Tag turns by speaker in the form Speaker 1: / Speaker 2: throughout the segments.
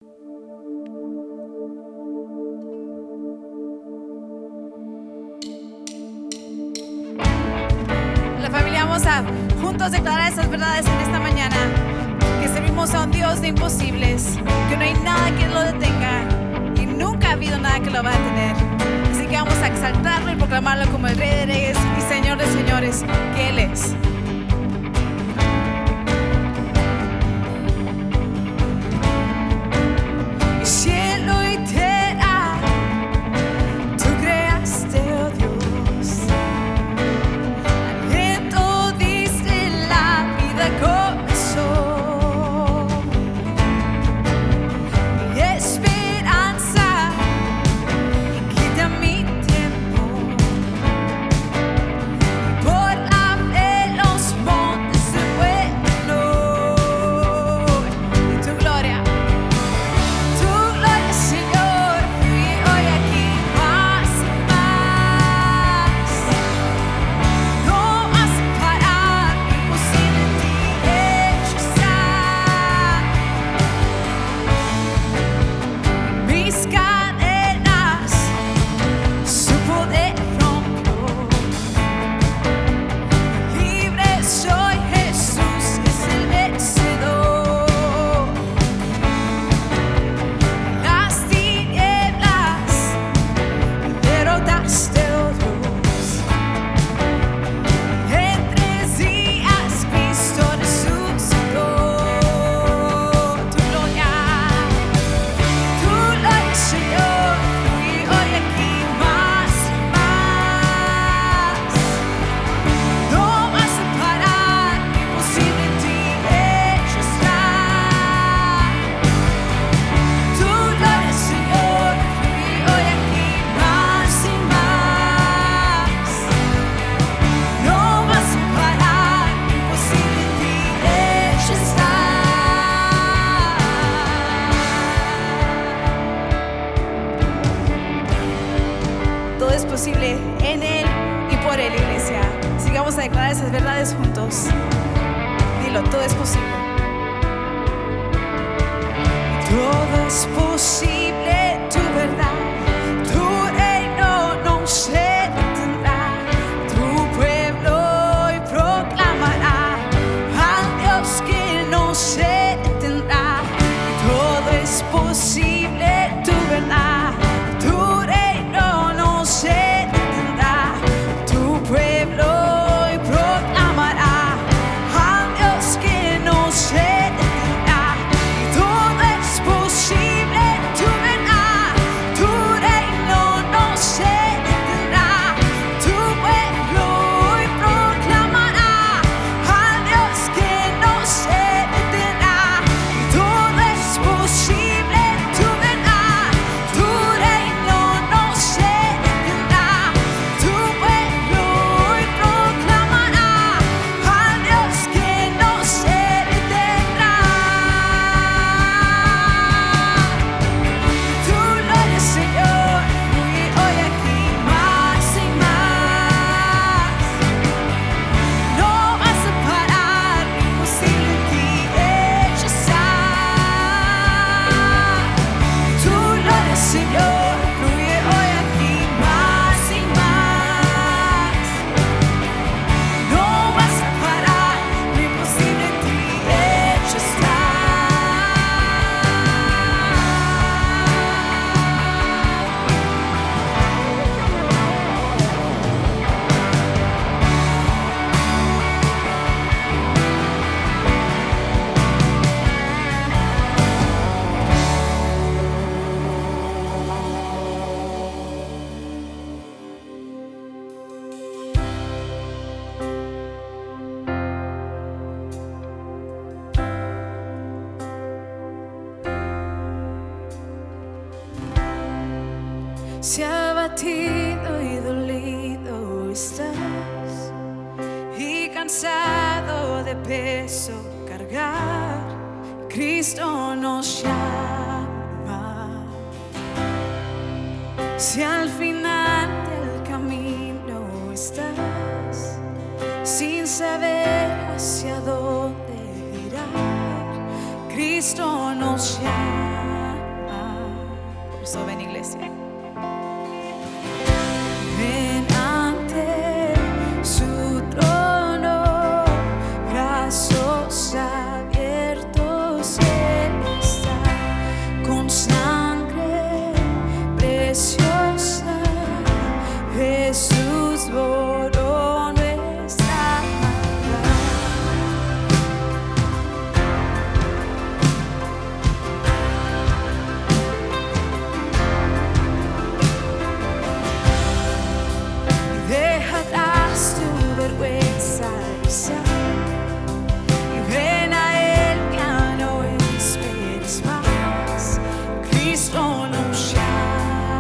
Speaker 1: La familia, vamos a juntos declarar esas verdades en esta mañana, que servimos a un Dios de imposibles, que no hay nada que lo detenga y nunca ha habido nada que lo va a detener. Así que vamos a exaltarlo y proclamarlo como el Rey de Reyes y Señor de Señores que Él es. Posible en Él y por Él, iglesia. Sigamos a declarar esas verdades juntos. Dilo, todo es posible. Todo es posible, tu verdad, tu reino no se detendrá. Tu pueblo hoy proclamará al Dios que no se detendrá. Todo es posible, tu verdad, tu reino no se detendrá. Tu pueblo hoy proclamará al Dios que no se detendrá. Todo es posible, tu verdad, tu reino no se detendrá. Tu pueblo hoy proclamará al Dios que no se detendrá. Todo es posible, tu verdad, tu reino no se detendrá. Tu pueblo hoy proclamará al Dios que no se detendrá. Tu gloria, Señor, fluye hoy aquí más y más. No vas a parar, imposible en ti hecho está. Tu gloria, Señor, fluye hoy aquí más y más. No vas a parar, lo imposible en ti hecho está. Si abatido y dolido estás y cansado de peso cargar, Cristo nos llama. Si al final del camino estás sin saber hacia dónde ir, Cristo nos llama. poderoso. Ven, iglesia.
Speaker 2: Ven ante su trono, brazos abiertos Él está, con sangre preciosa, Jesús borró nuestra maldad. Deja atrás tu vergüenza y sal, y ven a Él, ya no esperes más. Cristo nos llama,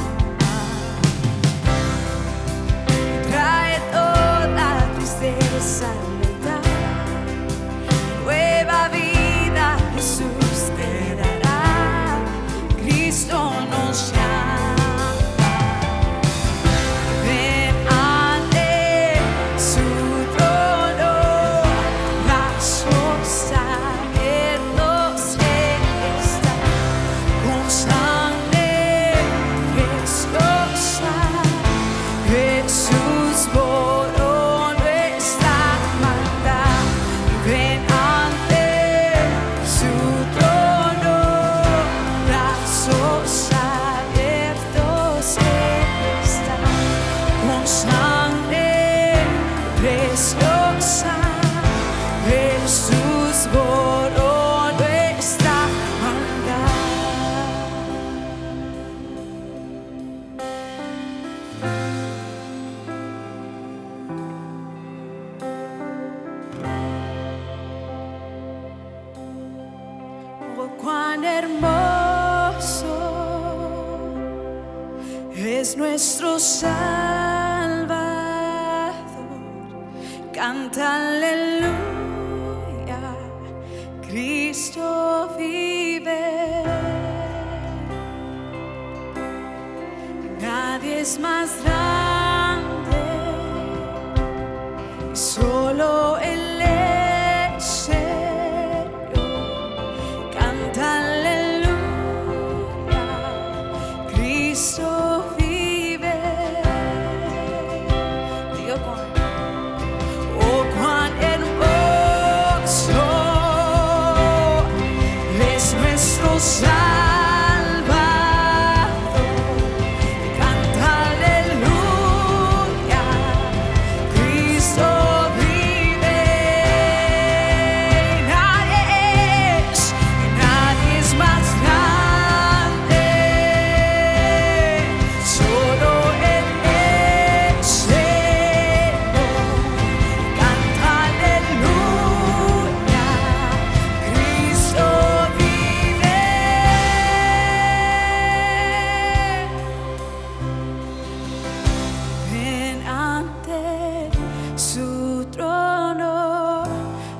Speaker 2: trae toda tristeza, lealtad, nueva vida Jesús te dará. Cristo nos llama. Cuán hermoso es nuestro Salvador, canta aleluya, Cristo vive. Nadie es más grande, solo Él.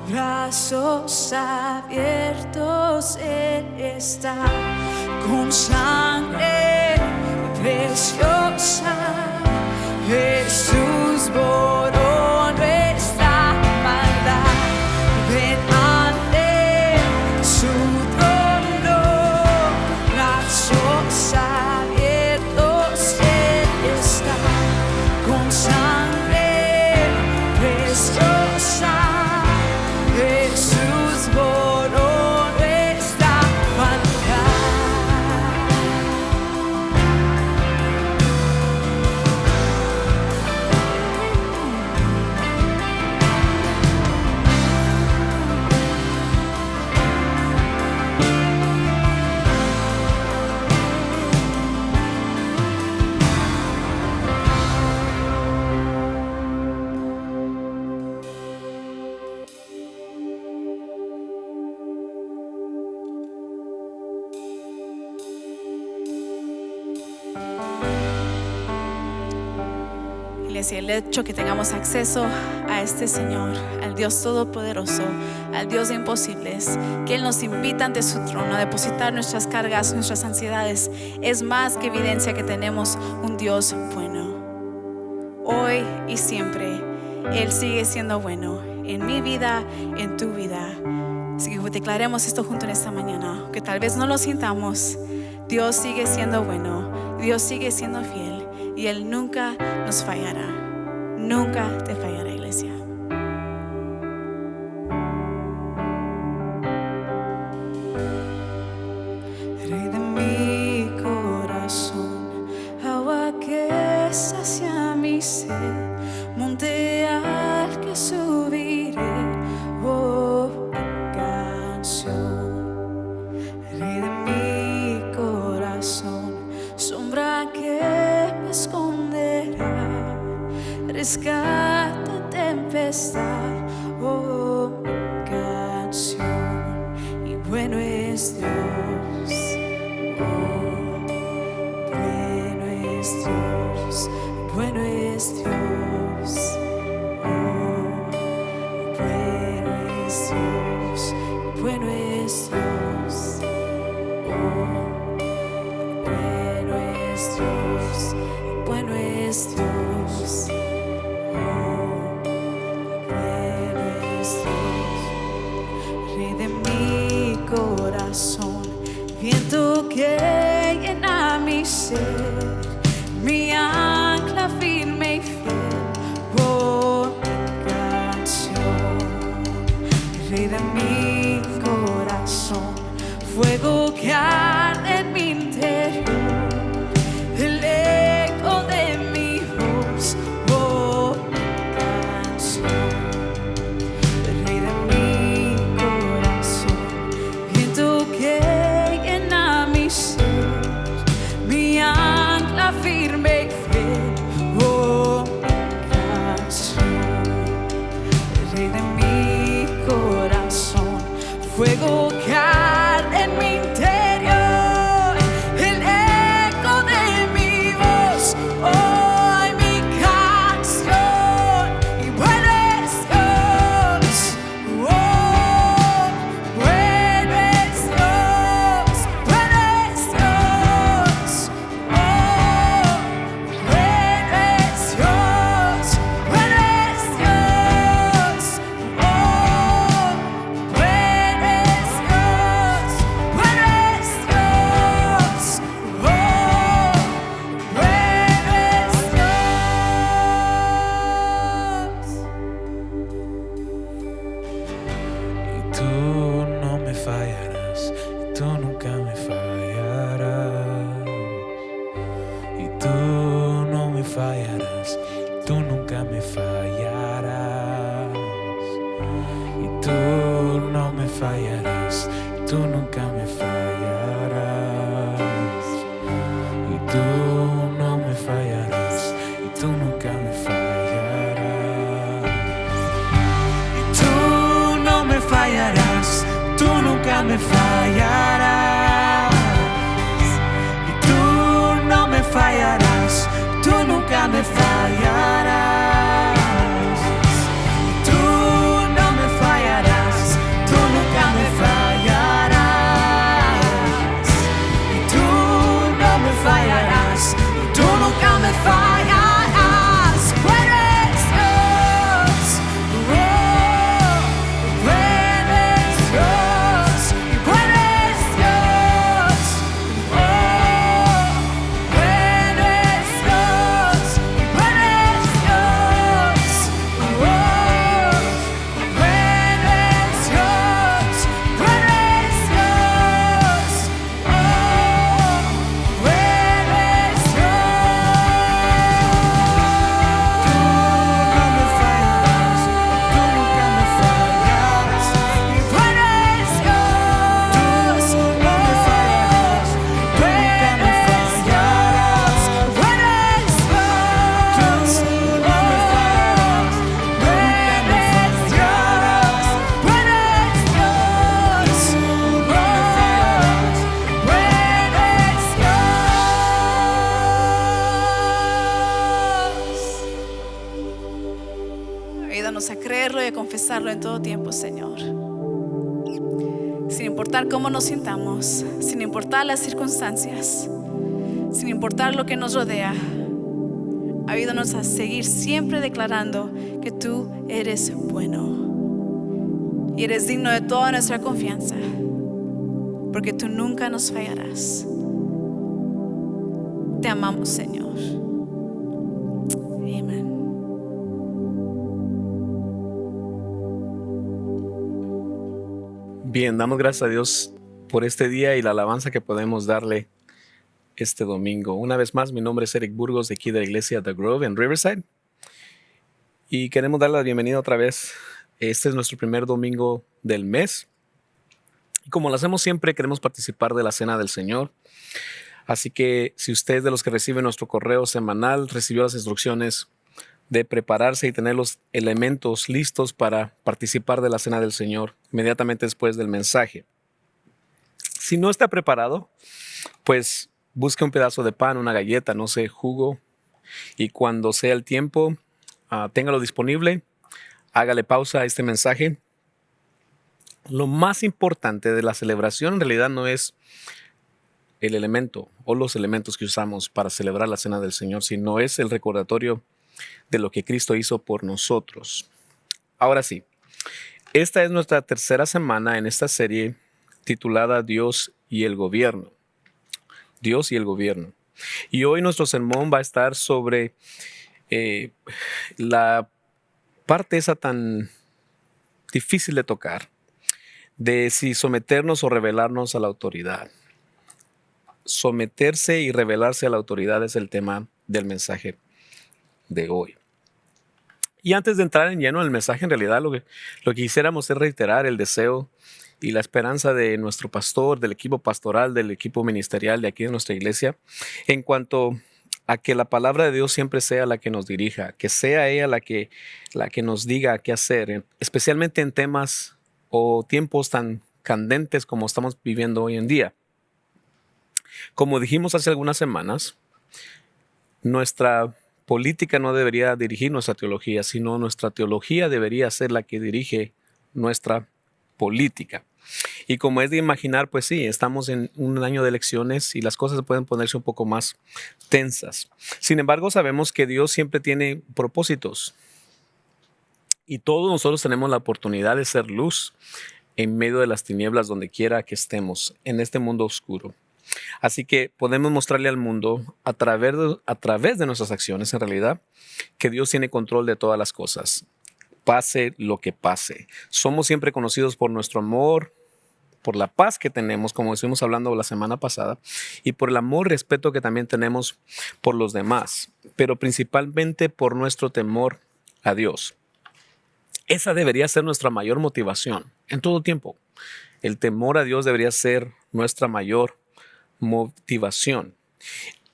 Speaker 2: Brazos abiertos Él está, con sangre preciosa, Jesús borró nuestra maldad. Ven ante su trono, brazos abiertos Él está, con sangre preciosa. Jesús borró nuestra maldad.
Speaker 1: Iglesia, el hecho que tengamos acceso a este Señor, al Dios Todopoderoso, al Dios de imposibles, que Él nos invita ante su trono a depositar nuestras cargas, nuestras ansiedades, es más que evidencia que tenemos un Dios bueno. Hoy y siempre Él sigue siendo bueno en mi vida, en tu vida. Así que declaremos esto junto en esta mañana, que tal vez no lo sintamos, Dios sigue siendo bueno, Dios sigue siendo fiel y Él nunca nos fallará. Nunca te fallará, iglesia. Rey de mi corazón, agua que sacia mi sed, monte al que subiré, oh, mi canción. Rey de mi corazón, sombra que me esconderá, rescata en tempestad, oh, mi canción. Y bueno es Dios. Bueno es Dios, oh, bueno es Dios, bueno es Dios, oh, bueno es Dios, bueno es Dios, oh, bueno es Dios. Rey de mi corazón, viento que llena mi ser, mi ancla firme y fiel, oh, mi canción. Rey de mi corazón, fuego que arde en mi interior, el eco de mi voz, oh, mi canción. Rey de mi corazón, viento que llena mi ser, mi ancla firme y fiel, oh, mi canción. Rey de mi corazón, fuego que arde en mi interior, el eco de mi voz, oh, mi canción. Y bueno es Dios, oh, bueno es Dios, bueno es Dios, oh, bueno es Dios, bueno es Dios, oh, bueno es Dios, bueno es Dios, oh, bueno es Dios.
Speaker 3: Y tú no me fallarás, y tú nunca me fallarás. Y tú no me fallarás, y tú nunca me fallarás. Y tú no me fallarás, y tú nunca me fallarás. Y tú no me fallarás, y tú nunca me fallarás. Y tú no me fallarás, tú nunca me fallarás. Y tú no me fallarás, tú nunca me fallarás. Y tú no me fallarás, tú nunca me fallarás. Y tú no me fallarás, y tú nunca me fallarás. Bueno es Dios, oh, bueno es Dios, y bueno es Dios, oh, bueno es Dios, y bueno es Dios, oh, bueno es Dios, bueno es Dios, oh, bueno es
Speaker 1: Ayúdanos a creerlo y a confesarlo en todo tiempo, Señor. Sin importar cómo nos sintamos, sin importar las circunstancias, sin importar lo que nos rodea, ayúdanos a seguir siempre declarando que tú eres bueno y eres digno de toda nuestra confianza, porque tú nunca nos fallarás. amamos, Señor. Amén.
Speaker 4: Bien, damos gracias a Dios por este día y la alabanza que podemos darle este domingo. Una vez más, mi nombre es Eric Burgos, de aquí de la iglesia The Grove en Riverside. Y queremos darle la bienvenida otra vez. Este es nuestro primer domingo del mes. Y como lo hacemos siempre, queremos participar de la Cena del Señor. Así que si usted es de los que recibe nuestro correo semanal, recibió las instrucciones de prepararse y tener los elementos listos para participar de la Cena del Señor inmediatamente después del mensaje. Si no está preparado, pues busque un pedazo de pan, una galleta, no sé, jugo, y cuando sea el tiempo, téngalo disponible, hágale pausa a este mensaje. Lo más importante de la celebración en realidad no es el elemento o los elementos que usamos para celebrar la Cena del Señor, sino es el recordatorio de lo que Cristo hizo por nosotros. Ahora sí, esta es nuestra tercera semana en esta serie titulada Dios y el Gobierno. Dios y el Gobierno. Y hoy nuestro sermón va a estar sobre la parte esa tan difícil de tocar, de si someternos o rebelarnos a la autoridad. Someterse y rebelarse a la autoridad es el tema del mensaje de hoy. Y antes de entrar en lleno en el mensaje, en realidad lo que quisiéramos es reiterar el deseo y la esperanza de nuestro pastor, del equipo pastoral, del equipo ministerial de aquí de nuestra iglesia, en cuanto a que la palabra de Dios siempre sea la que nos dirija, que sea ella la que nos diga qué hacer, especialmente en temas o tiempos tan candentes como estamos viviendo hoy en día. Como dijimos hace algunas semanas, nuestra política no debería dirigir nuestra teología, sino nuestra teología debería ser la que dirige nuestra política. Y como es de imaginar, pues sí, estamos en un año de elecciones y las cosas pueden ponerse un poco más tensas. Sin embargo, sabemos que Dios siempre tiene propósitos y todos nosotros tenemos la oportunidad de ser luz en medio de las tinieblas donde quiera que estemos en este mundo oscuro. Así que podemos mostrarle al mundo a través de nuestras acciones, en realidad, que Dios tiene control de todas las cosas, pase lo que pase. Somos siempre conocidos por nuestro amor, por la paz que tenemos, como estuvimos hablando la semana pasada, y por el amor y respeto que también tenemos por los demás, pero principalmente por nuestro temor a Dios. Esa debería ser nuestra mayor motivación en todo tiempo. El temor a Dios debería ser nuestra mayor motivación.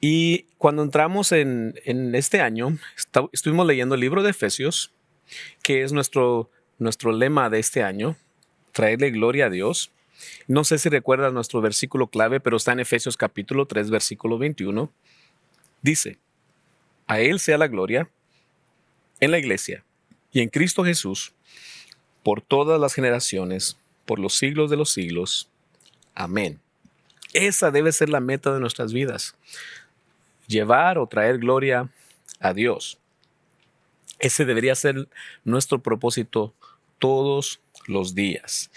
Speaker 4: Y cuando entramos en este año, estuvimos leyendo el libro de Efesios, que es nuestro lema de este año, traerle gloria a Dios. No sé si recuerdas nuestro versículo clave, pero está en Efesios capítulo 3, versículo 21. Dice, a Él sea la gloria en la iglesia y en Cristo Jesús por todas las generaciones, por los siglos de los siglos. Amén. Esa debe ser la meta de nuestras vidas. Llevar o traer gloria a Dios. Ese debería ser nuestro propósito todos los días.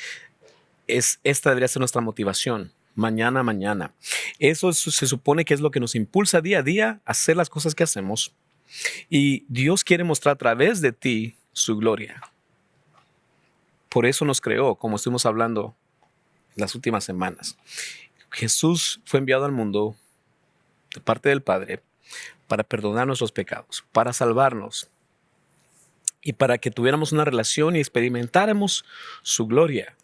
Speaker 4: Esta debería ser nuestra motivación. Mañana. Eso se supone que es lo que nos impulsa día a día a hacer las cosas que hacemos. Y Dios quiere mostrar a través de ti su gloria. Por eso nos creó, como estuvimos hablando las últimas semanas. Jesús fue enviado al mundo de parte del Padre para perdonar nuestros pecados, para salvarnos y para que tuviéramos una relación y experimentáramos su gloria.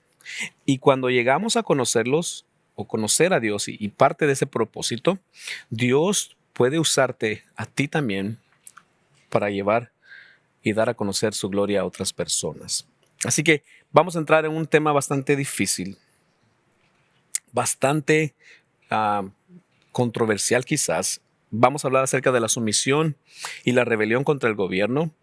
Speaker 4: Y cuando llegamos a conocerlos o conocer a Dios y parte de ese propósito, Dios puede usarte a ti también para llevar y dar a conocer su gloria a otras personas. Así que vamos a entrar en un tema bastante difícil, bastante controversial quizás. Vamos a hablar acerca de la sumisión y la rebelión contra el gobierno.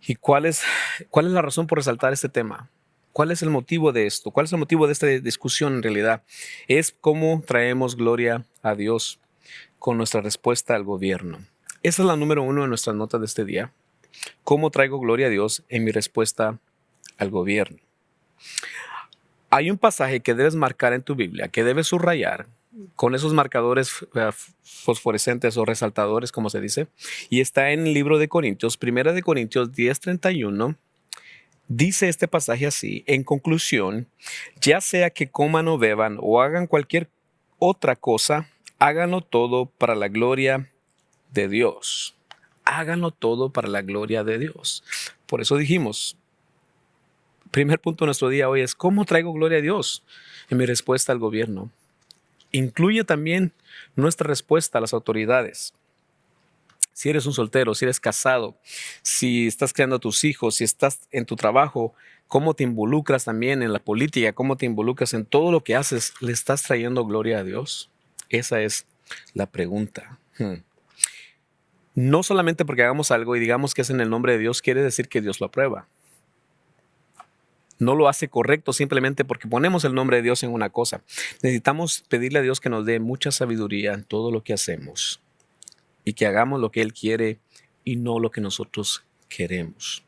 Speaker 4: ¿Y cuál es la razón por resaltar este tema? ¿Cuál es el motivo de esto? ¿Cuál es el motivo de esta discusión en realidad? Es cómo traemos gloria a Dios con nuestra respuesta al gobierno. Esa es la número 1 en nuestras notas de este día. ¿Cómo traigo gloria a Dios en mi respuesta al gobierno? Hay un pasaje que debes marcar en tu Biblia, que debes subrayar, con esos marcadores fosforescentes o resaltadores, como se dice. Y está en el libro de Corintios, 1 10:31. Dice este pasaje así: en conclusión, ya sea que coman o beban o hagan cualquier otra cosa, háganlo todo para la gloria de Dios. Háganlo todo para la gloria de Dios. Por eso dijimos, primer punto de nuestro día hoy es: ¿cómo traigo gloria a Dios en mi respuesta al gobierno? Incluye también nuestra respuesta a las autoridades. Si eres un soltero, si eres casado, si estás criando a tus hijos, si estás en tu trabajo, cómo te involucras también en la política, cómo te involucras en todo lo que haces, ¿le estás trayendo gloria a Dios? Esa es la pregunta. No solamente porque hagamos algo y digamos que es en el nombre de Dios, quiere decir que Dios lo aprueba. No lo hace correcto simplemente porque ponemos el nombre de Dios en una cosa. Necesitamos pedirle a Dios que nos dé mucha sabiduría en todo lo que hacemos y que hagamos lo que Él quiere y no lo que nosotros queremos.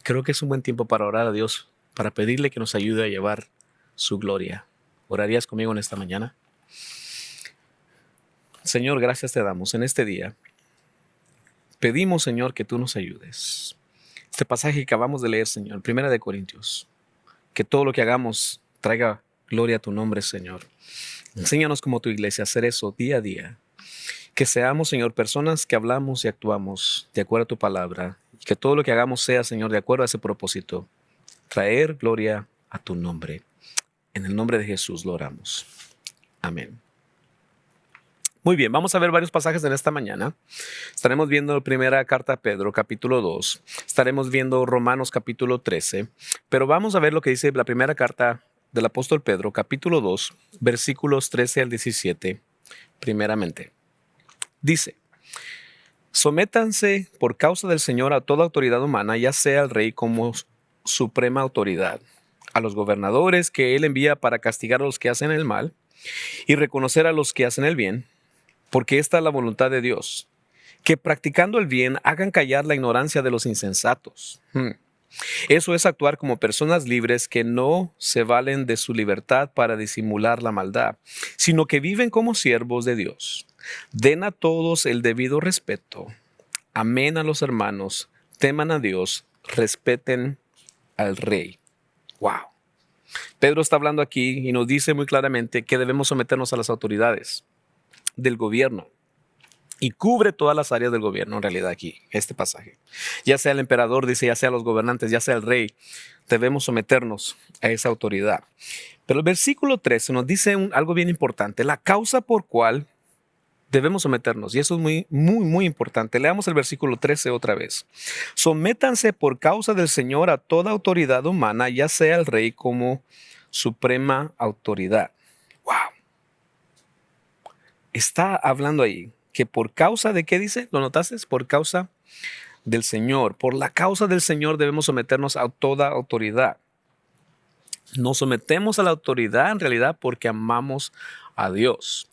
Speaker 4: Creo que es un buen tiempo para orar a Dios, para pedirle que nos ayude a llevar su gloria. ¿Orarías conmigo en esta mañana? Señor, gracias te damos en este día. Pedimos, Señor, que tú nos ayudes. Este pasaje que acabamos de leer, Señor, 1 Corintios, que todo lo que hagamos traiga gloria a tu nombre, Señor. Enséñanos como tu iglesia a hacer eso día a día. Que seamos, Señor, personas que hablamos y actuamos de acuerdo a tu palabra. Y que todo lo que hagamos sea, Señor, de acuerdo a ese propósito. Traer gloria a tu nombre. En el nombre de Jesús lo oramos. Amén. Muy bien, vamos a ver varios pasajes en esta mañana. Estaremos viendo la primera carta a Pedro, capítulo 2. Estaremos viendo Romanos, capítulo 13. Pero vamos a ver lo que dice la primera carta del apóstol Pedro, capítulo 2, versículos 13 al 17, primeramente. Dice: sométanse por causa del Señor a toda autoridad humana, ya sea el rey como suprema autoridad, a los gobernadores que él envía para castigar a los que hacen el mal y reconocer a los que hacen el bien, porque esta es la voluntad de Dios, que practicando el bien hagan callar la ignorancia de los insensatos. Eso es actuar como personas libres que no se valen de su libertad para disimular la maldad, sino que viven como siervos de Dios. Den a todos el debido respeto. Amen a los hermanos, teman a Dios, respeten al rey. Wow. Pedro está hablando aquí y nos dice muy claramente que debemos someternos a las autoridades del gobierno. Y cubre todas las áreas del gobierno en realidad aquí, este pasaje. Ya sea el emperador, dice, ya sea los gobernantes, ya sea el rey, debemos someternos a esa autoridad. Pero el versículo 13 nos dice algo bien importante, la causa por cual debemos someternos. Y eso es muy importante. Leamos el versículo 13 otra vez. Sométanse por causa del Señor a toda autoridad humana, ya sea el rey como suprema autoridad. Wow. Está hablando ahí que por causa de ¿qué dice? ¿Lo notaste? Por causa del Señor. Por la causa del Señor debemos someternos a toda autoridad. Nos sometemos a la autoridad en realidad porque amamos a Dios.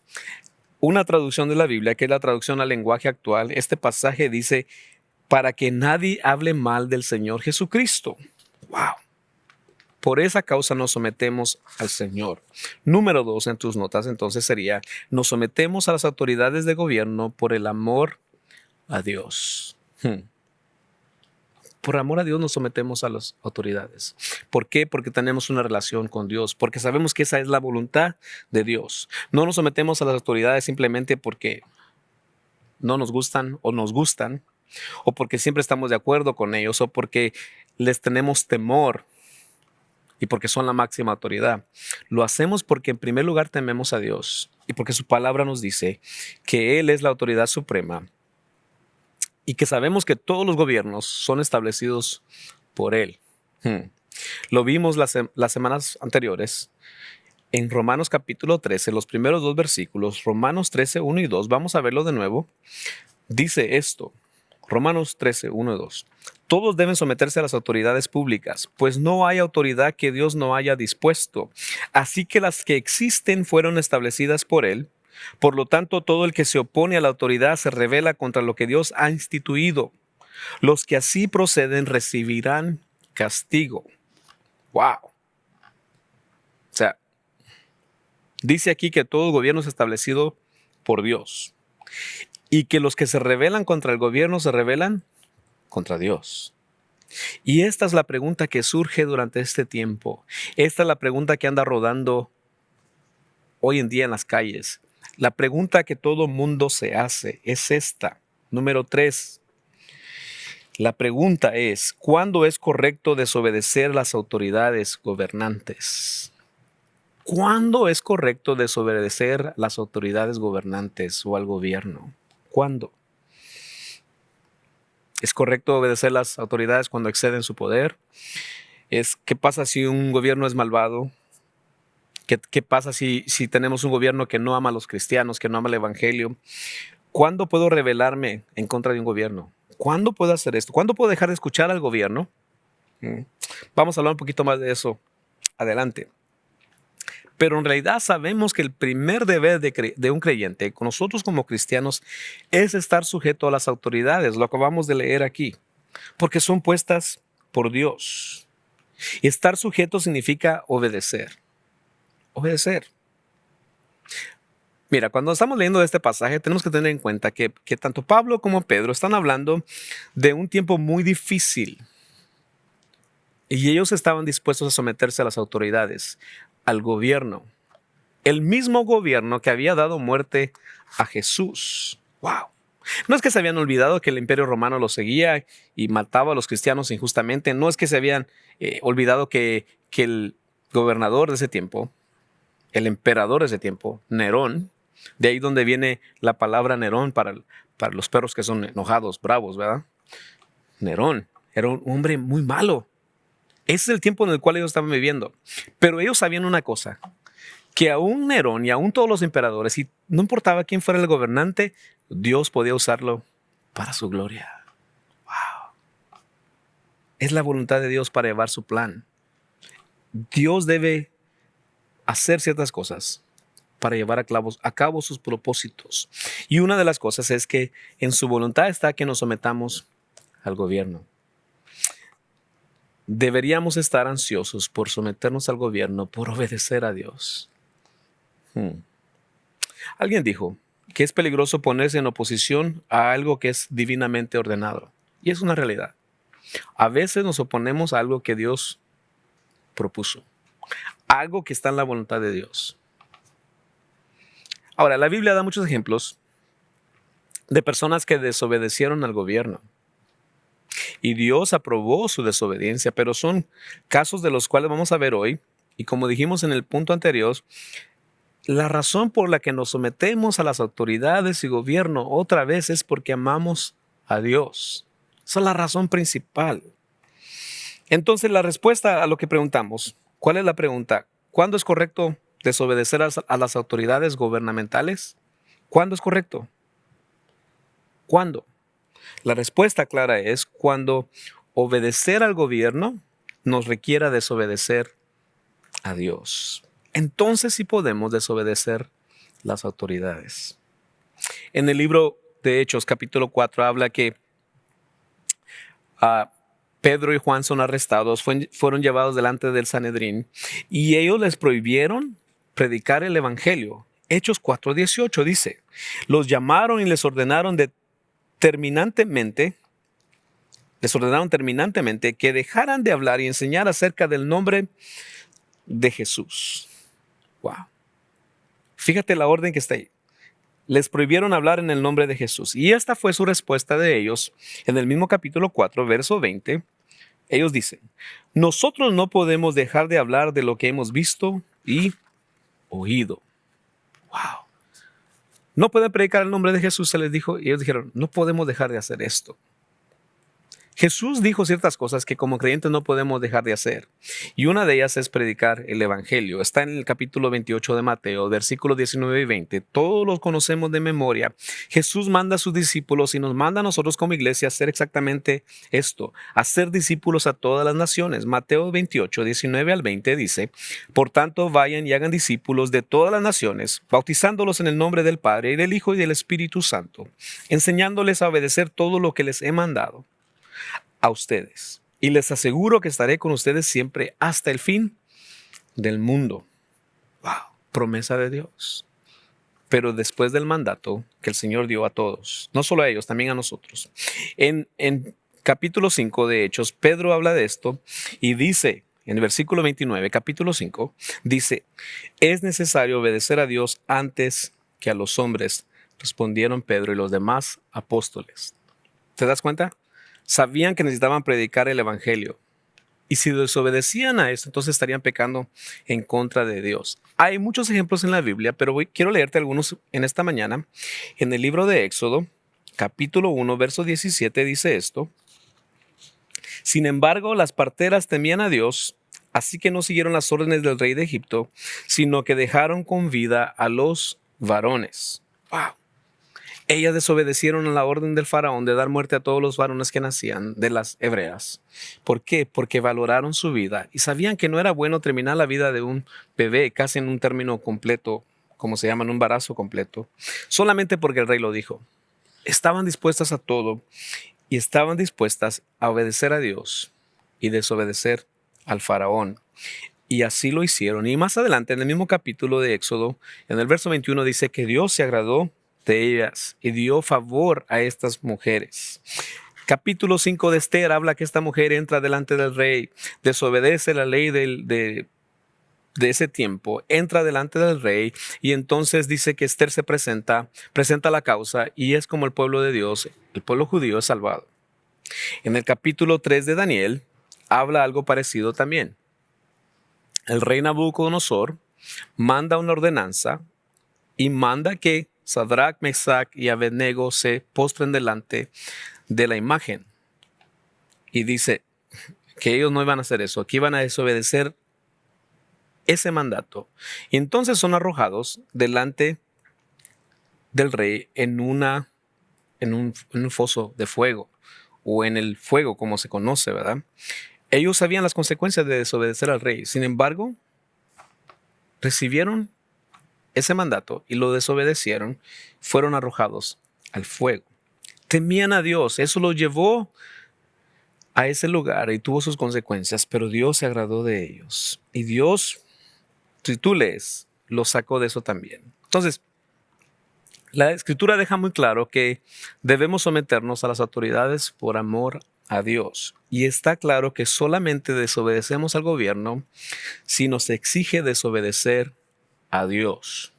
Speaker 4: Una traducción de la Biblia, que es la traducción al lenguaje actual, este pasaje dice: para que nadie hable mal del Señor Jesucristo. Wow. Por esa causa nos sometemos al Señor. Número 2 en tus notas entonces sería: nos sometemos a las autoridades de gobierno por el amor a Dios. Por amor a Dios nos sometemos a las autoridades. ¿Por qué? Porque tenemos una relación con Dios, porque sabemos que esa es la voluntad de Dios. No nos sometemos a las autoridades simplemente porque no nos gustan, o porque siempre estamos de acuerdo con ellos, o porque les tenemos temor y porque son la máxima autoridad. Lo hacemos porque en primer lugar tememos a Dios y porque su palabra nos dice que Él es la autoridad suprema y que sabemos que todos los gobiernos son establecidos por Él. Lo vimos las semanas anteriores en Romanos capítulo 13, los primeros 2 versículos, Romanos 13, 1 y 2. Vamos a verlo de nuevo. Dice esto, Romanos 13, 1 y 2. Todos deben someterse a las autoridades públicas, pues no hay autoridad que Dios no haya dispuesto. Así que las que existen fueron establecidas por Él. Por lo tanto, todo el que se opone a la autoridad se rebela contra lo que Dios ha instituido. Los que así proceden recibirán castigo. Wow. O sea, Dice aquí que todo gobierno es establecido por Dios y que los que se rebelan contra el gobierno se rebelan contra Dios. Y esta es la pregunta que surge durante este tiempo. Esta es la pregunta que anda rodando hoy en día en las calles. La pregunta que todo mundo se hace es esta. Número 3. La pregunta es, ¿cuándo es correcto desobedecer a las autoridades gobernantes? ¿Cuándo es correcto desobedecer a las autoridades gobernantes o al gobierno? ¿Cuándo? ¿Es correcto obedecer a las autoridades cuando exceden su poder? ¿Qué pasa si un gobierno es malvado? ¿Qué pasa si tenemos un gobierno que no ama a los cristianos, que no ama el evangelio? ¿Cuándo puedo rebelarme en contra de un gobierno? ¿Cuándo puedo hacer esto? ¿Cuándo puedo dejar de escuchar al gobierno? Vamos a hablar un poquito más de eso adelante. Pero en realidad sabemos que el primer deber de un creyente, con nosotros como cristianos, es estar sujeto a las autoridades, lo acabamos de leer aquí, porque son puestas por Dios. Y estar sujeto significa obedecer. Obedecer. Mira, cuando estamos leyendo este pasaje, tenemos que tener en cuenta que tanto Pablo como Pedro están hablando de un tiempo muy difícil. Y ellos estaban dispuestos a someterse a las autoridades, al gobierno. El mismo gobierno que había dado muerte a Jesús. ¡Wow! No es que se habían olvidado que el Imperio Romano los seguía y mataba a los cristianos injustamente. No es que se habían olvidado que el gobernador de ese tiempo, el emperador de ese tiempo, Nerón, de ahí donde viene la palabra Nerón para los perros que son enojados, bravos, ¿verdad? Nerón era un hombre muy malo. Ese es el tiempo en el cual ellos estaban viviendo. Pero ellos sabían una cosa, que aún Nerón y aún todos los emperadores, y no importaba quién fuera el gobernante, Dios podía usarlo para su gloria. ¡Wow! Es la voluntad de Dios para llevar su plan. Dios debe hacer ciertas cosas para llevar a cabo sus propósitos. Y una de las cosas es que en su voluntad está que nos sometamos al gobierno. Deberíamos estar ansiosos por someternos al gobierno, por obedecer a Dios. Alguien dijo que es peligroso ponerse en oposición a algo que es divinamente ordenado. Y es una realidad. A veces nos oponemos a algo que Dios propuso. Algo que está en la voluntad de Dios. Ahora, la Biblia da muchos ejemplos de personas que desobedecieron al gobierno. Y Dios aprobó su desobediencia, pero son casos de los cuales vamos a ver hoy. Y como dijimos en el punto anterior, la razón por la que nos sometemos a las autoridades y gobierno otra vez es porque amamos a Dios. Esa es la razón principal. Entonces, la respuesta a lo que preguntamos, ¿cuál es la pregunta? ¿Cuándo es correcto desobedecer a las autoridades gubernamentales? ¿Cuándo es correcto? ¿Cuándo? La respuesta clara es cuando obedecer al gobierno nos requiera desobedecer a Dios. Entonces sí podemos desobedecer las autoridades. En el libro de Hechos, capítulo 4, habla que Pedro y Juan son arrestados, fueron llevados delante del Sanedrín y ellos les prohibieron predicar el evangelio. Hechos 4:18 dice, los llamaron y les ordenaron terminantemente que dejaran de hablar y enseñar acerca del nombre de Jesús. Wow. Fíjate la orden que está ahí. Les prohibieron hablar en el nombre de Jesús. Y esta fue su respuesta de ellos. En el mismo capítulo 4, verso 20, ellos dicen, nosotros no podemos dejar de hablar de lo que hemos visto y oído. Wow. No pueden predicar el nombre de Jesús, se les dijo, y ellos dijeron, no podemos dejar de hacer esto. Jesús dijo ciertas cosas que como creyentes no podemos dejar de hacer. Y una de ellas es predicar el evangelio. Está en el capítulo 28 de Mateo, versículos 19 y 20. Todos los conocemos de memoria. Jesús manda a sus discípulos y nos manda a nosotros como iglesia a hacer exactamente esto. Hacer discípulos a todas las naciones. Mateo 28, 19 al 20 dice, por tanto vayan y hagan discípulos de todas las naciones, bautizándolos en el nombre del Padre y del Hijo y del Espíritu Santo, enseñándoles a obedecer todo lo que les he mandado a ustedes. Y les aseguro que estaré con ustedes siempre hasta el fin del mundo. Wow. promesa de Dios. Pero después del mandato que el Señor dio a todos, no solo a ellos, también a nosotros. En capítulo 5 de Hechos, Pedro habla de esto y dice, en el versículo 29, capítulo 5, dice, es necesario obedecer a Dios antes que a los hombres, respondieron Pedro y los demás apóstoles. ¿Te das cuenta? Sabían que necesitaban predicar el evangelio. Y si desobedecían a eso, entonces estarían pecando en contra de Dios. Hay muchos ejemplos en la Biblia, pero quiero leerte algunos en esta mañana. En el libro de Éxodo, capítulo 1, verso 17, dice esto. Sin embargo, las parteras temían a Dios, así que no siguieron las órdenes del rey de Egipto, sino que dejaron con vida a los varones. ¡Wow! Ellas desobedecieron a la orden del faraón de dar muerte a todos los varones que nacían de las hebreas. ¿Por qué? Porque valoraron su vida y sabían que no era bueno terminar la vida de un bebé casi en un término completo, como se llama, en un embarazo completo, solamente porque el rey lo dijo. Estaban dispuestas a todo y estaban dispuestas a obedecer a Dios y desobedecer al faraón. Y así lo hicieron. Y más adelante, en el mismo capítulo de Éxodo, en el verso 21 dice que Dios se agradó de ellas y dio favor a estas mujeres. Capítulo 5 de Esther habla que esta mujer entra delante del rey, desobedece la ley de ese tiempo, entra delante del rey y entonces dice que Esther se presenta la causa y es como el pueblo de Dios, el pueblo judío es salvado. En el capítulo 3 de Daniel habla algo parecido también. El rey Nabucodonosor manda una ordenanza y manda que Sadrach, Mesach y Abednego se postren delante de la imagen. Y dice que ellos no iban a hacer eso, que iban a desobedecer ese mandato. Y entonces son arrojados delante del rey en un foso de fuego, o en el fuego como se conoce, ¿verdad? Ellos sabían las consecuencias de desobedecer al rey. Sin embargo, recibieron ese mandato y lo desobedecieron, fueron arrojados al fuego. Temían a Dios, eso los llevó a ese lugar y tuvo sus consecuencias, pero Dios se agradó de ellos. Y Dios, si tú lees, los sacó de eso también. Entonces, la Escritura deja muy claro que debemos someternos a las autoridades por amor a Dios. Y está claro que solamente desobedecemos al gobierno si nos exige desobedecer a Dios.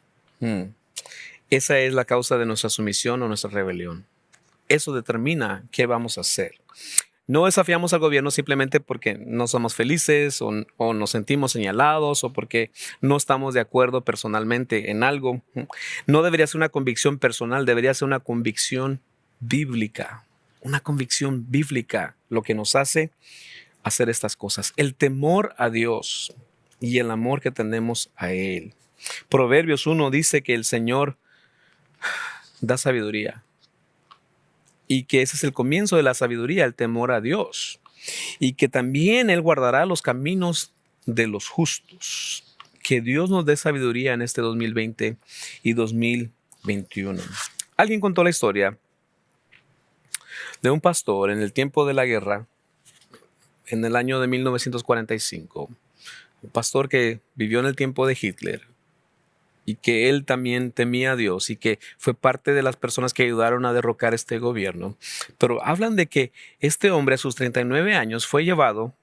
Speaker 4: Esa es la causa de nuestra sumisión o nuestra rebelión. Eso determina qué vamos a hacer. No desafiamos al gobierno simplemente porque no somos felices o nos sentimos señalados o porque no estamos de acuerdo personalmente en algo. No debería ser una convicción personal, debería ser una convicción bíblica. Una convicción bíblica lo que nos hace hacer estas cosas. El temor a Dios y el amor que tenemos a Él. Proverbios 1 dice que el Señor da sabiduría y que ese es el comienzo de la sabiduría, el temor a Dios, y que también Él guardará los caminos de los justos. Que Dios nos dé sabiduría en este 2020 y 2021. Alguien contó la historia de un pastor en el tiempo de la guerra, en el año de 1945, un pastor que vivió en el tiempo de Hitler, y que él también temía a Dios y que fue parte de las personas que ayudaron a derrocar este gobierno. Pero hablan de que este hombre a sus 39 años fue llevado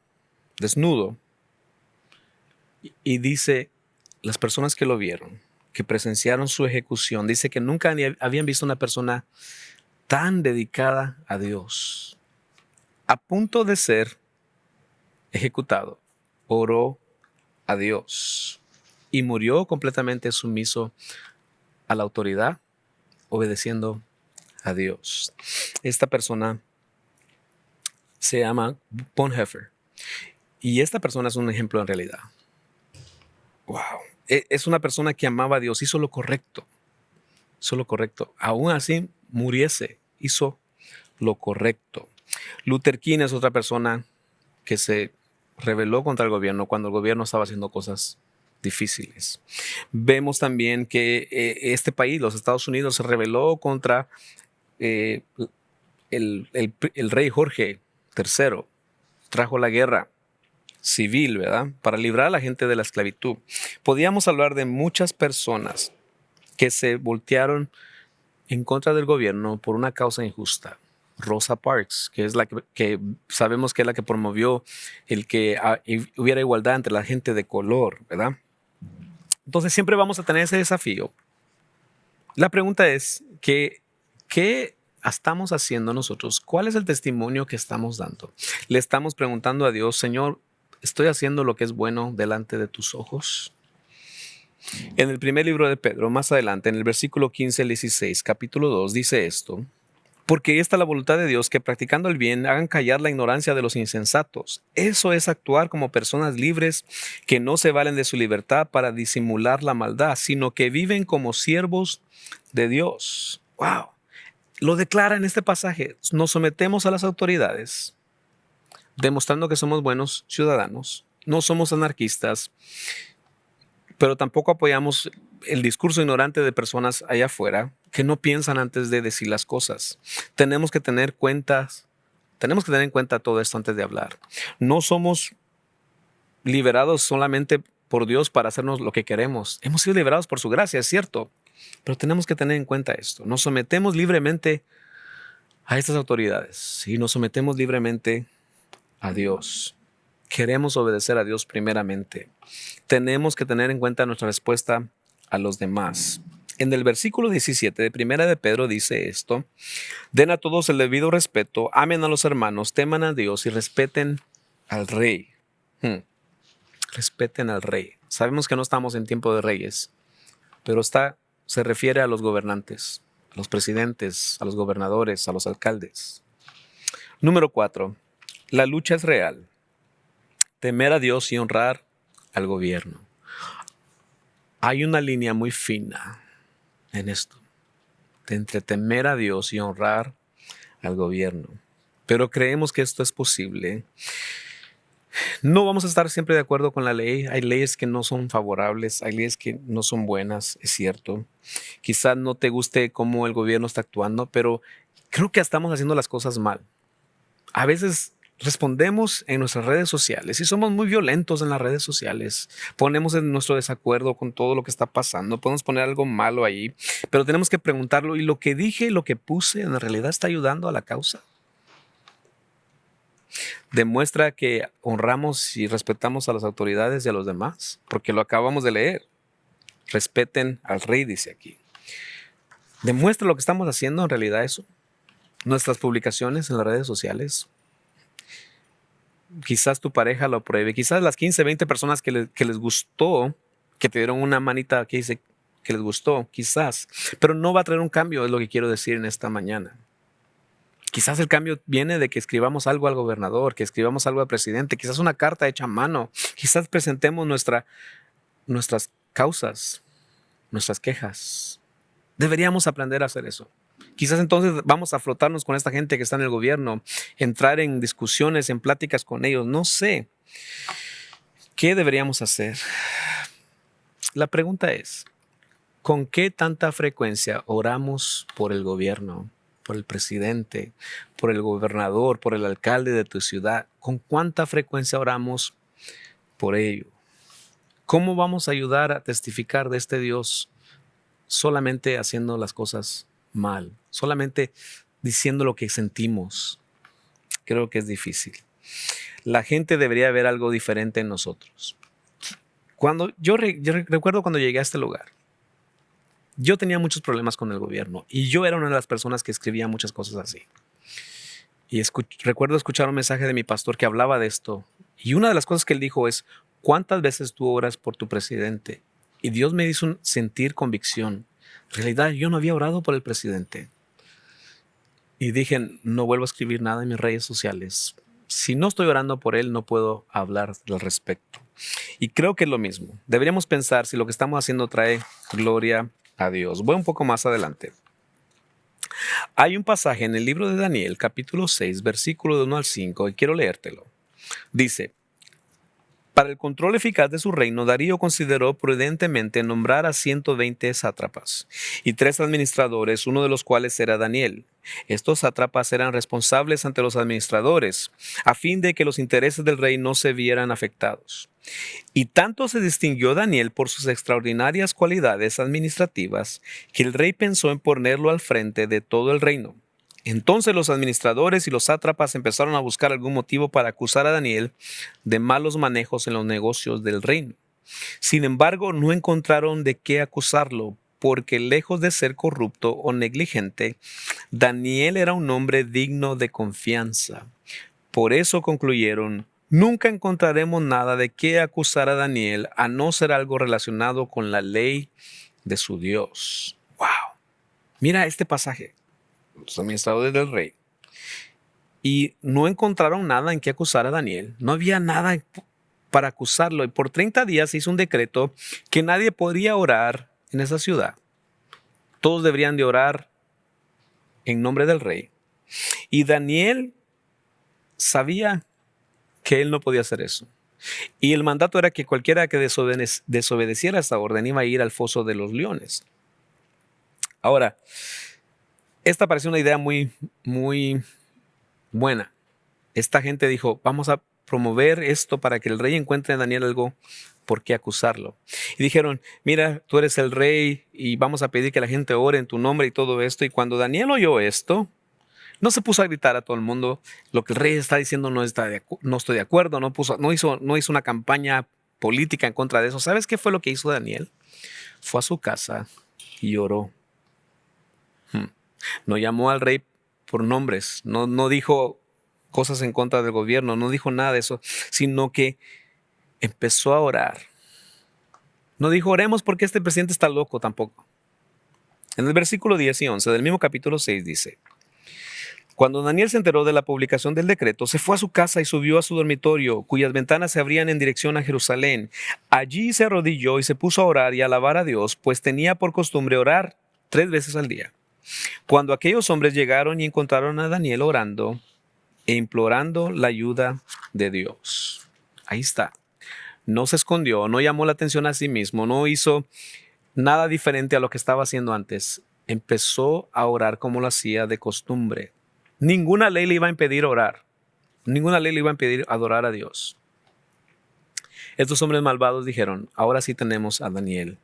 Speaker 4: desnudo y dice, las personas que lo vieron, que presenciaron su ejecución, dice que nunca habían visto una persona tan dedicada a Dios. A punto de ser ejecutado, oró a Dios. Y murió completamente sumiso a la autoridad, obedeciendo a Dios. Esta persona se llama Bonhoeffer. Y esta persona es un ejemplo en realidad. Wow. Es una persona que amaba a Dios, hizo lo correcto. Hizo lo correcto. Aún así, muriese, hizo lo correcto. Luther King es otra persona que se rebeló contra el gobierno cuando el gobierno estaba haciendo cosas difíciles. Vemos también que este país, los Estados Unidos, se rebeló contra el rey Jorge III. Trajo la guerra civil, ¿verdad? Para librar a la gente de la esclavitud. Podíamos hablar de muchas personas que se voltearon en contra del gobierno por una causa injusta. Rosa Parks, que es la que sabemos que es la que promovió el que hubiera igualdad entre la gente de color, ¿verdad? Entonces siempre vamos a tener ese desafío. La pregunta es, ¿qué estamos haciendo nosotros? ¿Cuál es el testimonio que estamos dando? Le estamos preguntando a Dios, Señor, ¿estoy haciendo lo que es bueno delante de tus ojos? En el primer libro de Pedro, más adelante, en el versículo 15 al 16, capítulo 2, dice esto: porque esta es la voluntad de Dios, que practicando el bien hagan callar la ignorancia de los insensatos. Eso es actuar como personas libres que no se valen de su libertad para disimular la maldad, sino que viven como siervos de Dios. ¡Wow! Lo declara en este pasaje. Nos sometemos a las autoridades, demostrando que somos buenos ciudadanos. No somos anarquistas, pero tampoco apoyamos el discurso ignorante de personas allá afuera que no piensan antes de decir las cosas. Tenemos que tener en cuenta todo esto antes de hablar. No somos liberados solamente por Dios para hacernos lo que queremos. Hemos sido liberados por su gracia, es cierto, pero tenemos que tener en cuenta esto. Nos sometemos libremente a estas autoridades y nos sometemos libremente a Dios. Queremos obedecer a Dios primeramente. Tenemos que tener en cuenta nuestra respuesta a los demás. En el versículo 17 de Primera de Pedro dice esto: den a todos el debido respeto, amen a los hermanos, teman a Dios y respeten al rey. Respeten al rey. Sabemos que no estamos en tiempo de reyes, pero se refiere a los gobernantes, a los presidentes, a los gobernadores, a los alcaldes. Número 4. La lucha es real. Temer a Dios y honrar al gobierno. Hay una línea muy fina en esto, entre temer a Dios y honrar al gobierno. Pero creemos que esto es posible. No vamos a estar siempre de acuerdo con la ley. Hay leyes que no son favorables, hay leyes que no son buenas, es cierto. Quizás no te guste cómo el gobierno está actuando, pero creo que estamos haciendo las cosas mal. A veces respondemos en nuestras redes sociales y somos muy violentos en las redes sociales. Ponemos en nuestro desacuerdo con todo lo que está pasando. Podemos poner algo malo ahí, pero tenemos que preguntarlo: ¿y lo que dije, lo que puse, en realidad está ayudando a la causa? Demuestra que honramos y respetamos a las autoridades y a los demás, porque lo acabamos de leer. Respeten al rey, dice aquí. Demuestra lo que estamos haciendo en realidad eso. Nuestras publicaciones en las redes sociales. Quizás tu pareja lo pruebe. Quizás las 15, 20 personas que les gustó, que te dieron una manita que dice que les gustó, quizás. Pero no va a traer un cambio, es lo que quiero decir en esta mañana. Quizás el cambio viene de que escribamos algo al gobernador, que escribamos algo al presidente, quizás una carta hecha a mano. Quizás presentemos nuestras causas, nuestras quejas. Deberíamos aprender a hacer eso. Quizás entonces vamos a frotarnos con esta gente que está en el gobierno, entrar en discusiones, en pláticas con ellos. No sé. ¿Qué deberíamos hacer? La pregunta es, ¿con qué tanta frecuencia oramos por el gobierno, por el presidente, por el gobernador, por el alcalde de tu ciudad? ¿Con cuánta frecuencia oramos por ello? ¿Cómo vamos a ayudar a testificar de este Dios solamente haciendo las cosas mal, solamente diciendo lo que sentimos? Creo que es difícil. La gente debería ver algo diferente en nosotros. Yo recuerdo cuando llegué a este lugar, yo tenía muchos problemas con el gobierno y yo era una de las personas que escribía muchas cosas así. Y recuerdo escuchar un mensaje de mi pastor que hablaba de esto. Y una de las cosas que él dijo es: ¿cuántas veces tú oras por tu presidente? Y Dios me hizo sentir convicción. En realidad yo no había orado por el presidente. Y dije, no vuelvo a escribir nada en mis redes sociales. Si no estoy orando por él, no puedo hablar al respecto. Y creo que es lo mismo. Deberíamos pensar si lo que estamos haciendo trae gloria a Dios. Voy un poco más adelante. Hay un pasaje en el libro de Daniel, capítulo 6, versículo de 1 al 5, y quiero leértelo. Dice: para el control eficaz de su reino, Darío consideró prudentemente nombrar a 120 sátrapas y 3 administradores, uno de los cuales era Daniel. Estos sátrapas eran responsables ante los administradores, a fin de que los intereses del rey no se vieran afectados. Y tanto se distinguió Daniel por sus extraordinarias cualidades administrativas, que el rey pensó en ponerlo al frente de todo el reino. Entonces los administradores y los sátrapas empezaron a buscar algún motivo para acusar a Daniel de malos manejos en los negocios del reino. Sin embargo, no encontraron de qué acusarlo, porque lejos de ser corrupto o negligente, Daniel era un hombre digno de confianza. Por eso concluyeron: nunca encontraremos nada de qué acusar a Daniel, a no ser algo relacionado con la ley de su Dios. ¡Wow! Mira este pasaje. Los administradores del rey. Y no encontraron nada en qué acusar a Daniel. No había nada para acusarlo. Y por 30 días se hizo un decreto que nadie podría orar en esa ciudad. Todos deberían de orar en nombre del rey. Y Daniel sabía que él no podía hacer eso. Y el mandato era que cualquiera que desobedeciera esta orden iba a ir al foso de los leones. Ahora, esta pareció una idea muy, muy buena. Esta gente dijo: vamos a promover esto para que el rey encuentre en Daniel algo por qué acusarlo. Y dijeron: mira, tú eres el rey y vamos a pedir que la gente ore en tu nombre y todo esto. Y cuando Daniel oyó esto, no se puso a gritar a todo el mundo: lo que el rey está diciendo no estoy de acuerdo. No hizo una campaña política en contra de eso. ¿Sabes qué fue lo que hizo Daniel? Fue a su casa y oró. No llamó al rey por nombres, no dijo cosas en contra del gobierno, no dijo nada de eso, sino que empezó a orar. No dijo: oremos porque este presidente está loco, tampoco. En el versículo 10 y 11 del mismo capítulo 6 dice: cuando Daniel se enteró de la publicación del decreto, se fue a su casa y subió a su dormitorio, cuyas ventanas se abrían en dirección a Jerusalén. Allí se arrodilló y se puso a orar y a alabar a Dios, pues tenía por costumbre orar 3 veces al día. Cuando aquellos hombres llegaron y encontraron a Daniel orando e implorando la ayuda de Dios. Ahí está. No se escondió, no llamó la atención a sí mismo, no hizo nada diferente a lo que estaba haciendo antes. Empezó a orar como lo hacía de costumbre. Ninguna ley le iba a impedir orar. Ninguna ley le iba a impedir adorar a Dios. Estos hombres malvados dijeron: ahora sí tenemos a Daniel.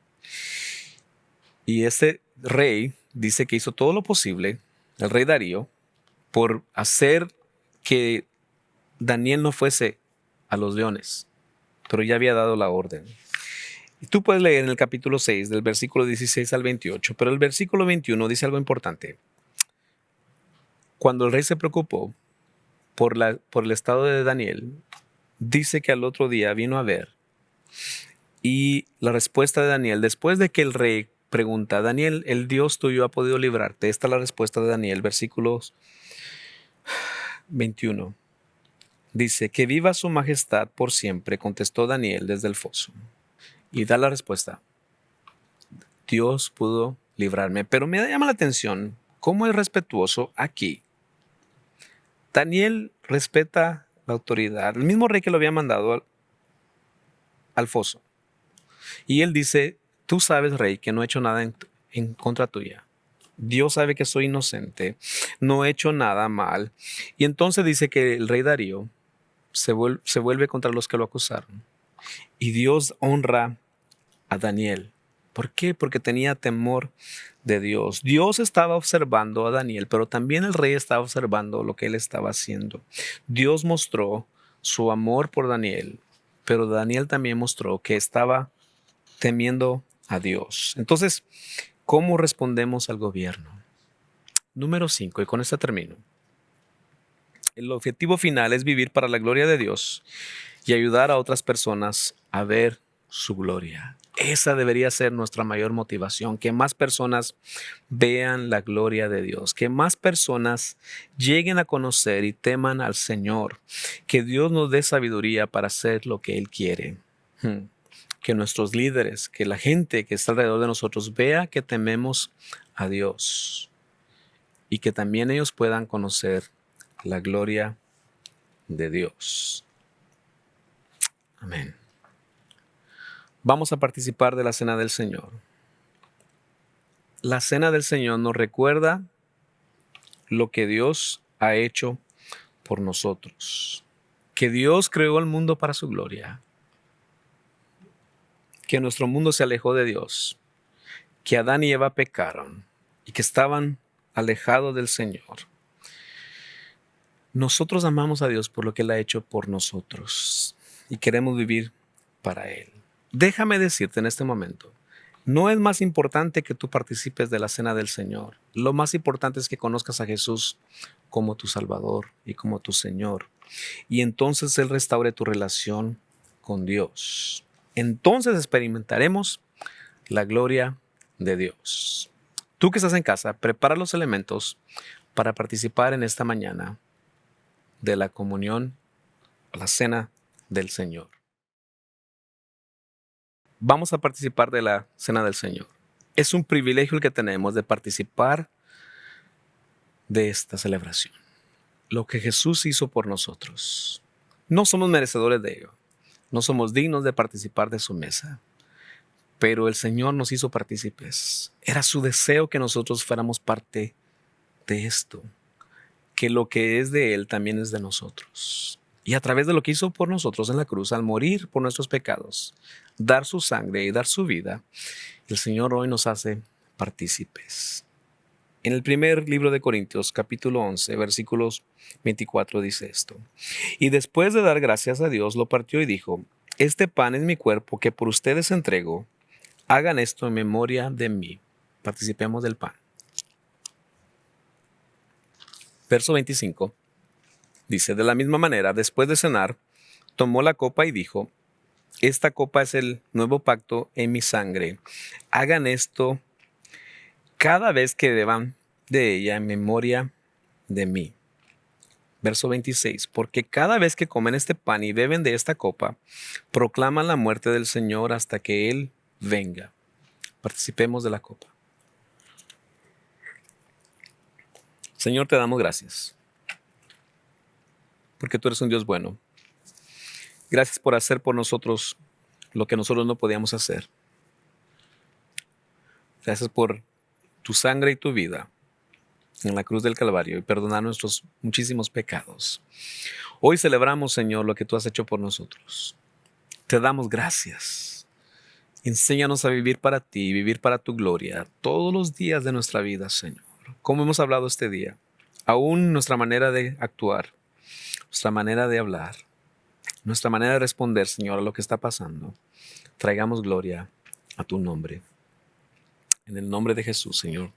Speaker 4: Y este rey dice que hizo todo lo posible, el rey Darío, por hacer que Daniel no fuese a los leones, pero ya había dado la orden. Y tú puedes leer en el capítulo 6, del versículo 16 al 28, pero el versículo 21 dice algo importante. Cuando el rey se preocupó por el estado de Daniel, dice que al otro día vino a ver, y la respuesta de Daniel, después de que el rey pregunta: Daniel, ¿el Dios tuyo ha podido librarte? Esta es la respuesta de Daniel, versículos 21. Dice: que viva su majestad por siempre, contestó Daniel desde el foso. Y da la respuesta: Dios pudo librarme. Pero me llama la atención cómo es respetuoso aquí. Daniel respeta la autoridad, el mismo rey que lo había mandado al foso. Y él dice: tú sabes, rey, que no he hecho nada en contra tuya. Dios sabe que soy inocente, no he hecho nada mal. Y entonces dice que el rey Darío se vuelve contra los que lo acusaron. Y Dios honra a Daniel. ¿Por qué? Porque tenía temor de Dios. Dios estaba observando a Daniel, pero también el rey estaba observando lo que él estaba haciendo. Dios mostró su amor por Daniel, pero Daniel también mostró que estaba temiendo a Dios. Entonces, ¿cómo respondemos al gobierno? Número 5, y con esto termino. El objetivo final es vivir para la gloria de Dios y ayudar a otras personas a ver su gloria. Esa debería ser nuestra mayor motivación, que más personas vean la gloria de Dios, que más personas lleguen a conocer y teman al Señor, que Dios nos dé sabiduría para hacer lo que Él quiere. Que nuestros líderes, que la gente que está alrededor de nosotros vea que tememos a Dios y que también ellos puedan conocer la gloria de Dios. Amén. Vamos a participar de la Cena del Señor. La Cena del Señor nos recuerda lo que Dios ha hecho por nosotros. Que Dios creó el mundo para su gloria. Que nuestro mundo se alejó de Dios. Que Adán y Eva pecaron y que estaban alejados del Señor. Nosotros amamos a Dios por lo que Él ha hecho por nosotros y queremos vivir para Él. Déjame decirte en este momento, no es más importante que tú participes de la cena del Señor. Lo más importante es que conozcas a Jesús como tu Salvador y como tu Señor. Y entonces Él restaure tu relación con Dios. Entonces experimentaremos la gloria de Dios. Tú que estás en casa, prepara los elementos para participar en esta mañana de la comunión, la cena del Señor. Vamos a participar de la cena del Señor. Es un privilegio el que tenemos de participar de esta celebración. Lo que Jesús hizo por nosotros. No somos merecedores de ello. No somos dignos de participar de su mesa. Pero el Señor nos hizo partícipes. Era su deseo que nosotros fuéramos parte de esto. Que lo que es de Él también es de nosotros. Y a través de lo que hizo por nosotros en la cruz, al morir por nuestros pecados, dar su sangre y dar su vida, el Señor hoy nos hace partícipes. En el primer libro de Corintios, capítulo 11, versículos 24, dice esto. Y después de dar gracias a Dios, lo partió y dijo, este pan es mi cuerpo que por ustedes entrego. Hagan esto en memoria de mí. Participemos del pan. Verso 25. Dice, de la misma manera, después de cenar, tomó la copa y dijo, esta copa es el nuevo pacto en mi sangre. Hagan esto cada vez que beban de ella en memoria de mí. Verso 26, porque cada vez que comen este pan y beben de esta copa, proclaman la muerte del Señor hasta que Él venga. Participemos de la copa. Señor, te damos gracias, porque tú eres un Dios bueno. Gracias por hacer por nosotros lo que nosotros no podíamos hacer. Gracias por tu sangre y tu vida en la cruz del Calvario y perdonar nuestros muchísimos pecados. Hoy celebramos, Señor, lo que tú has hecho por nosotros. Te damos gracias. Enséñanos a vivir para ti, vivir para tu gloria todos los días de nuestra vida, Señor. Como hemos hablado este día, aún nuestra manera de actuar, nuestra manera de hablar, nuestra manera de responder, Señor, a lo que está pasando, traigamos gloria a tu nombre. En el nombre de Jesús, Señor,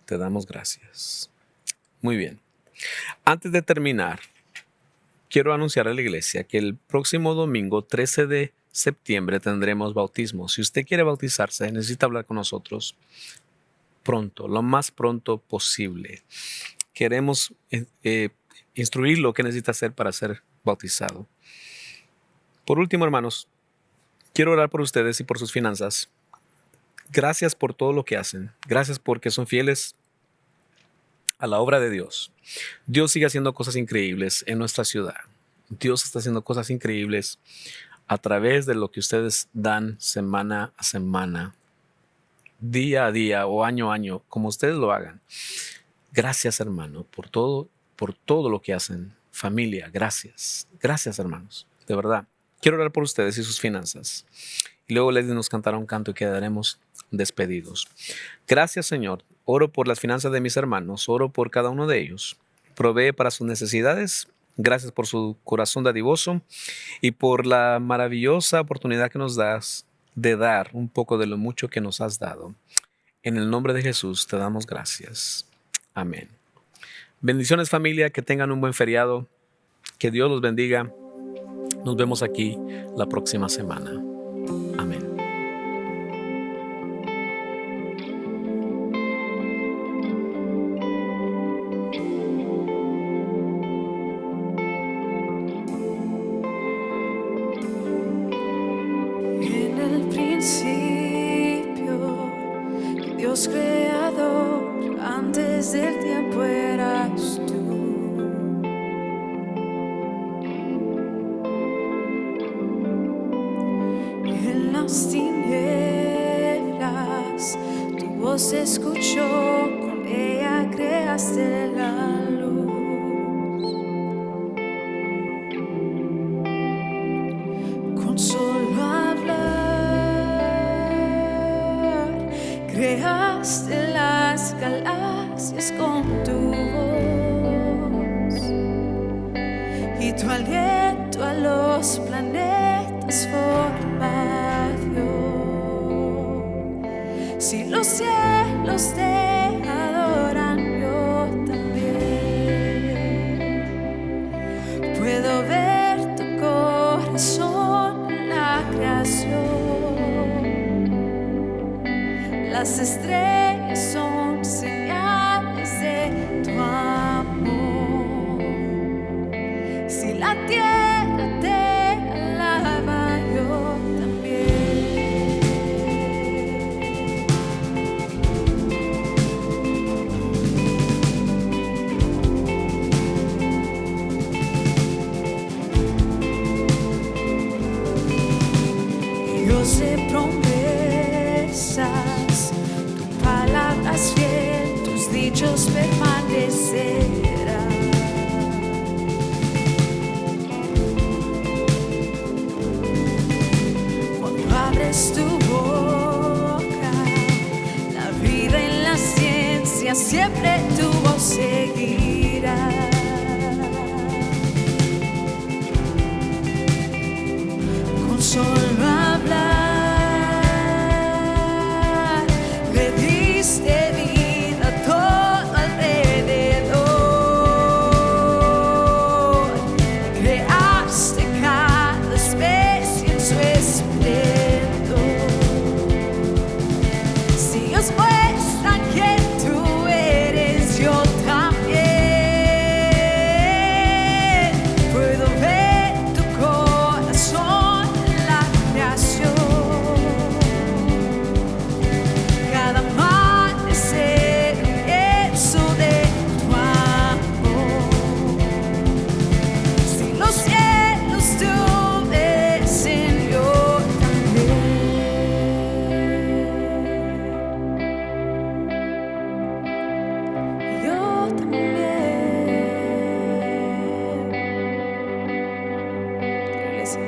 Speaker 4: te damos gracias. Muy bien. Antes de terminar, quiero anunciar a la iglesia que el próximo domingo, 13 de septiembre, tendremos bautismo. Si usted quiere bautizarse, necesita hablar con nosotros pronto, lo más pronto posible. Queremos instruir lo que necesita hacer para ser bautizado. Por último, hermanos, quiero orar por ustedes y por sus finanzas. Gracias por todo lo que hacen. Gracias porque son fieles a la obra de Dios. Dios sigue haciendo cosas increíbles en nuestra ciudad. Dios está haciendo cosas increíbles a través de lo que ustedes dan semana a semana, día a día o año a año, como ustedes lo hagan. Gracias, hermano, por todo lo que hacen. Familia, gracias. Gracias, hermanos. De verdad. Quiero orar por ustedes y sus finanzas. Y luego Leslie nos cantará un canto y quedaremos despedidos. Gracias, Señor. Oro por las finanzas de mis hermanos. Oro por cada uno de ellos. Provee para sus necesidades. Gracias por su corazón dadivoso y por la maravillosa oportunidad que nos das de dar un poco de lo mucho que nos has dado. En el nombre de Jesús te damos gracias. Amén. Bendiciones, familia. Que tengan un buen feriado. Que Dios los bendiga. Nos vemos aquí la próxima semana. Amén.
Speaker 2: En el principio, Dios creador, antes del tiempo eras tú. En las tinieblas, tu voz se escuchó, con ella creaste creaste la luz. Con solo hablar, creaste las galaxias con tu voz, y tu aliento a los planetas forma dio. Si los cielos te adoran, yo también puedo ver tu corazón en la creación. Las estrellas son señales de tu amor. Si la tierra te alaba, yo también. Dios de promesas, tu palabra es fiel, tus dichos permanecerán. Cuando abres tu boca, la vida en la ciencia siempre tu voz seguirá. Con solo hablar, le diste vida a todo alrededor. Creaste cada especie en su esplendor. Si os muestran que tú eres, yo también puedo ver tu corazón en la creación. Cada amanecer un lienzo de tu amor. Si los cielos te obedecen, yo también. Yo también. Iglesia,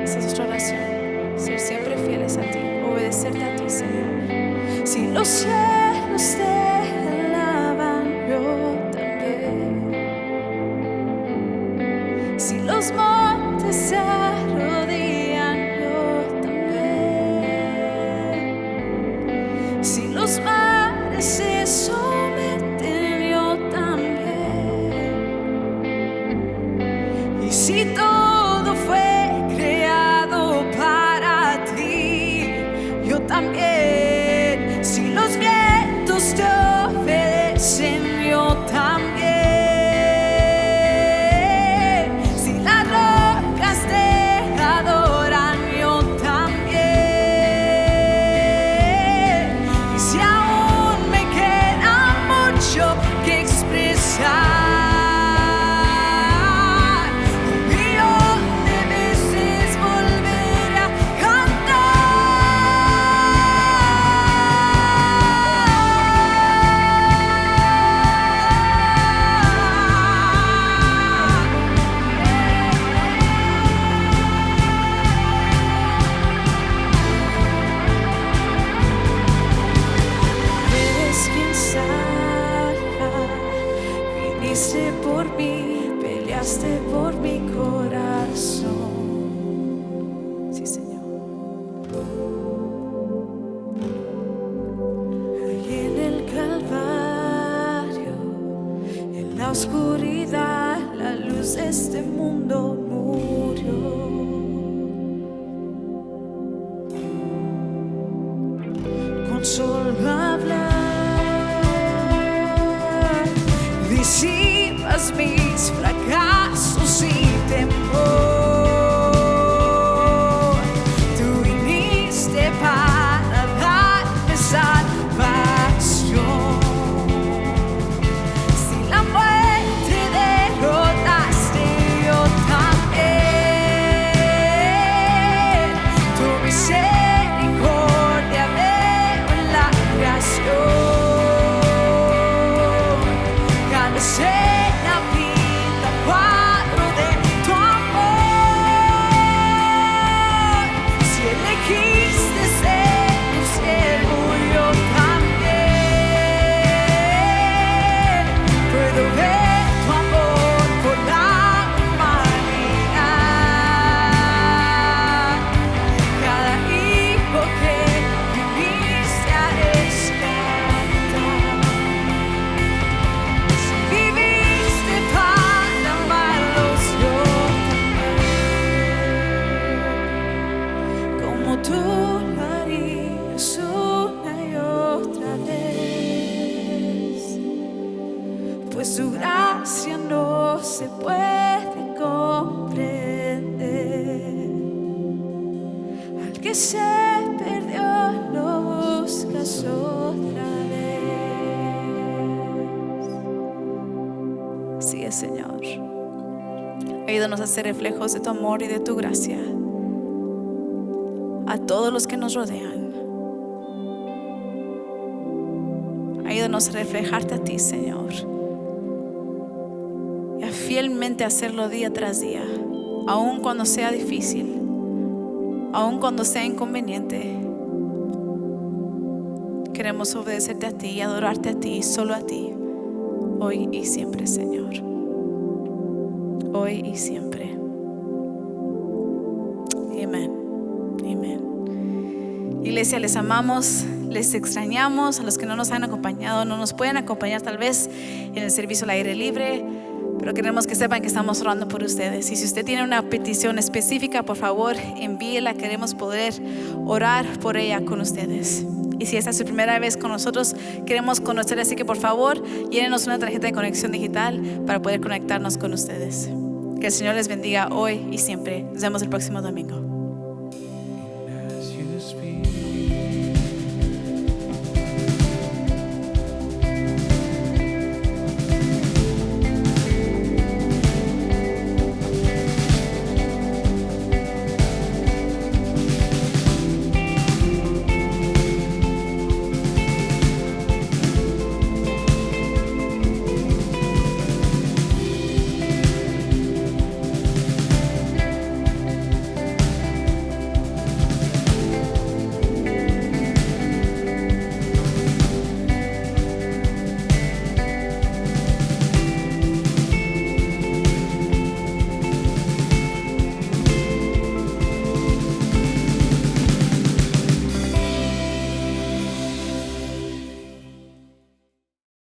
Speaker 2: esa es nuestra oración, ser siempre fieles a ti, obedecerte a ti, Señor. Si los cielos te alaban, yo también. Si los montes se arrodillan, yo también. Si los mares se someten, yo también. Y si todo fue creado para ti, yo también. Si los vientos te obedecen, yo también. Si las rocas te adoran, yo también. Y si aún me queda mucho que expresar, un millón de veces volver a Eres quien salva, viniste por mí, peleaste por mi corazón. Sí, Señor. Y en el Calvario, en la oscuridad, la luz de este mundo murió. Con solo hablar, disipas mis fracasos y temor. Tú viniste para darme salvación. Si la muerte derrotaste, yo también. Tu misericordia veo en la calle, Señor. Ayúdanos a ser reflejos de tu amor y de tu gracia a todos los que nos rodean. Ayúdanos a reflejarte a ti, Señor, y a fielmente hacerlo día tras día, aun cuando sea difícil, aun cuando sea inconveniente. Queremos obedecerte a ti y adorarte a ti, solo a ti, hoy y siempre, Señor. Hoy y siempre. Amén. Amén. Iglesia, les amamos, les extrañamos. A los que no nos han acompañado, no nos pueden acompañar tal vez en el servicio al aire libre, pero queremos que sepan que estamos orando por ustedes. Y si usted tiene una petición específica, por favor, envíela. Queremos poder orar por ella con ustedes. Y si esta es su primera vez con nosotros, queremos conocer, así que por favor, llénenos una tarjeta de conexión digital para poder conectarnos con ustedes. Que el Señor les bendiga hoy y siempre. Nos vemos el próximo domingo.